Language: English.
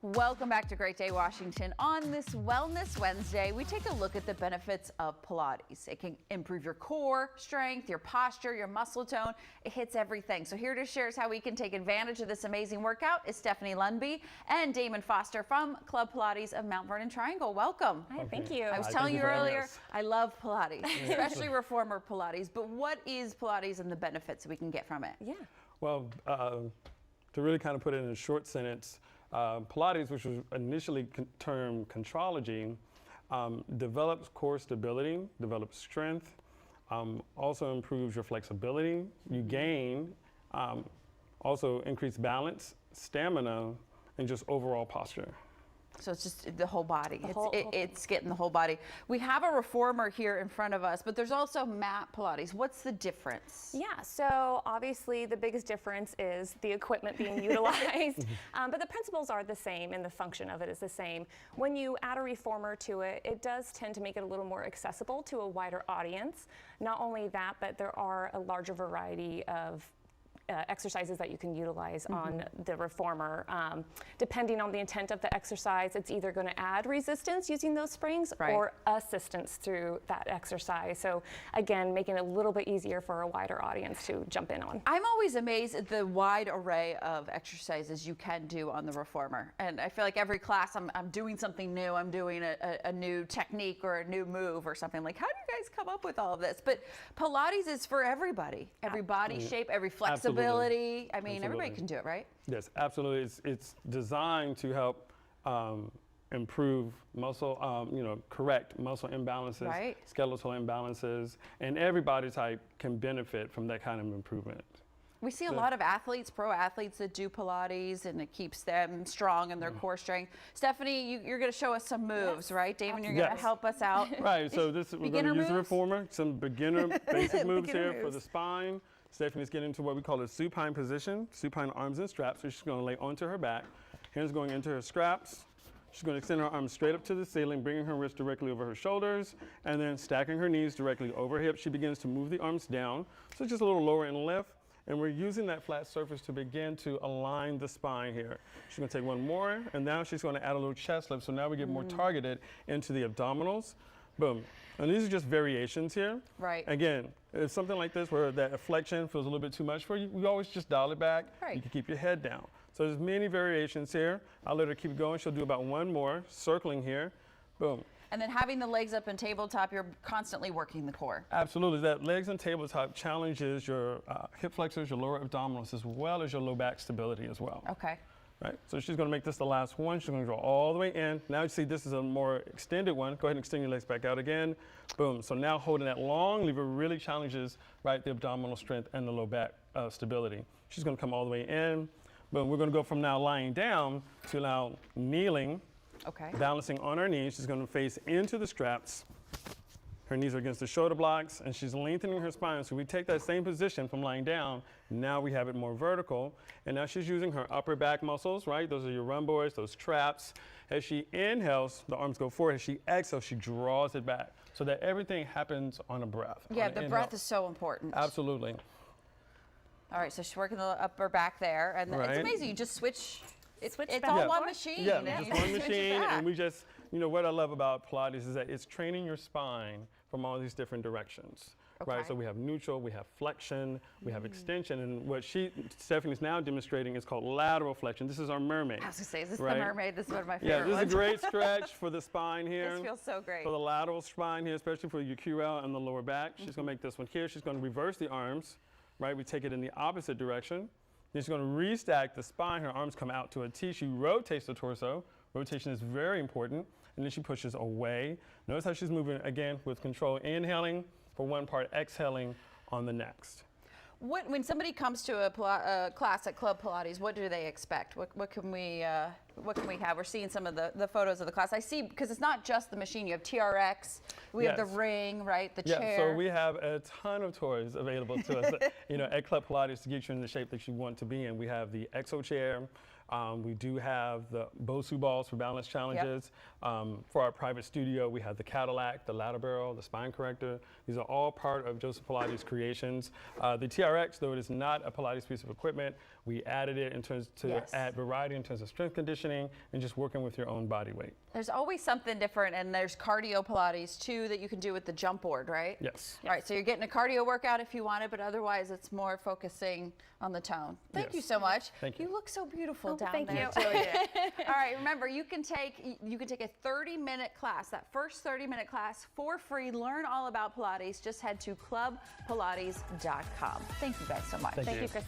Welcome back to Great Day Washington. On this Wellness Wednesday, we take a look at the benefits of Pilates. It can improve your core strength, your posture, your muscle tone. It hits everything. So here to share us how we can take advantage of this amazing workout is Stephanie Lundeby and Damon Foster from Club Pilates of Mount Vernon Triangle. Welcome. Hi, thank you. I was telling you earlier, I love Pilates, especially reformer Pilates. But what is Pilates and the benefits we can get from it? Yeah. Well, to really kind of put it in a short sentence, Pilates, which was initially termed contrology, develops core stability, develops strength, also improves your flexibility. You gain, also increased balance, stamina, and just overall posture. So it's just the whole body. It's getting the whole body. We have a reformer here in front of us, but there's also mat Pilates. What's the difference? Yeah, so obviously the biggest difference is the equipment being utilized, but the principles are the same and the function of it is the same. When you add a reformer to it, it does tend to make it a little more accessible to a wider audience. Not only that, but there are a larger variety of exercises that you can utilize on the reformer. Depending on the intent of the exercise, it's either going to add resistance using those springs or assistance through that exercise. So again, making it a little bit easier for a wider audience to jump in on. I'm always amazed at the wide array of exercises you can do on the reformer. And I feel like every class I'm doing something new. I'm doing a new technique or a new move or something. Like, how do you guys come up with all of this? But Pilates is for everybody. Every body shape, every flexibility. I mean, everybody can do it, right? Yes, absolutely. It's designed to help improve muscle, correct muscle imbalances, skeletal imbalances, and every body type can benefit from that kind of improvement. We see a lot of athletes, pro athletes that do Pilates, and it keeps them strong in their core strength. Stephanie, you're going to show us some moves, right? Damon, you're going to help us out. Right, so we're going to use the reformer, some beginner basic moves here for the spine. Stephanie's getting into what we call a supine position, supine arms and straps. So she's going to lay onto her back. Hands going into her straps. She's going to extend her arms straight up to the ceiling, bringing her wrists directly over her shoulders, and then stacking her knees directly over her hips. She begins to move the arms down. So just a little lower and lift. And we're using that flat surface to begin to align the spine here. She's going to take one more, and now she's going to add a little chest lift. So now we get more targeted into the abdominals. Boom. And these are just variations here. Right. Again, if something like this where that flexion feels a little bit too much for you, we always just dial it back. Right. You can keep your head down. So there's many variations here. I'll let her keep going. She'll do about one more, circling here. Boom. And then having the legs up in tabletop, you're constantly working the core. Absolutely. That legs and tabletop challenges your hip flexors, your lower abdominals, as well as your low back stability as well. Okay. Right, so she's going to make this the last one. She's going to draw all the way in. Now you see this is a more extended one. Go ahead and extend your legs back out again. Boom. So now holding that long lever really challenges the abdominal strength and the low back stability. She's going to come all the way in. Boom. We're going to go from now lying down to now kneeling. Okay. Balancing on her knees. She's going to face into the straps. Her knees are against the shoulder blocks, and she's lengthening her spine. So we take that same position from lying down. Now we have it more vertical. And now she's using her upper back muscles, right? Those are your rhomboids, those traps. As she inhales, the arms go forward. As she exhales, she draws it back so that everything happens on a breath. Yeah, the breath is so important. Absolutely. All right, so she's working the upper back there. And it's amazing. You just switch. It's all one machine. Yeah, just one machine. And we just, what I love about Pilates is that it's training your spine from all these different directions. Okay. Right, so we have neutral, we have flexion, we have extension, and what Stephanie's now demonstrating is called lateral flexion. This is our mermaid. I was going to say, is this the mermaid? This is one of my favorite Yeah, this ones. is a great stretch for the spine here. This feels so great. For the lateral spine here, especially for your QL and the lower back. She's going to make this one here. She's going to reverse the arms, right? We take it in the opposite direction. Then she's going to restack the spine. Her arms come out to a T. She rotates the torso. Rotation is very important. And then she pushes away. Notice how she's moving, again, with control. Inhaling for one part, exhaling on the next. When somebody comes to a class at Club Pilates, what do they expect? What can we have? We're seeing some of the photos of the class. I see, because it's not just the machine. You have TRX, we have the ring, right? The chair. Yeah, so we have a ton of toys available to us, at Club Pilates to get you in the shape that you want to be in. We have the Exo chair. We do have the Bosu balls for balance challenges. For our private studio, we have the Cadillac, the ladder barrel, the spine corrector. These are all part of Joseph Pilates creations. The TRX, though it is not a Pilates piece of equipment, We added it in terms to add variety in terms of strength conditioning and just working with your own body weight. There's always something different, and there's cardio Pilates too that you can do with the jump board, right? Yes. All right, so you're getting a cardio workout if you want it, but otherwise it's more focusing on the tone. Thank you so much. Thank you. You look so beautiful down thank there. you. Doing it. All right, remember you can take a 30-minute class. That first 30-minute class for free. Learn all about Pilates. Just head to clubpilates.com. Thank you guys so much. Thank you. Chris.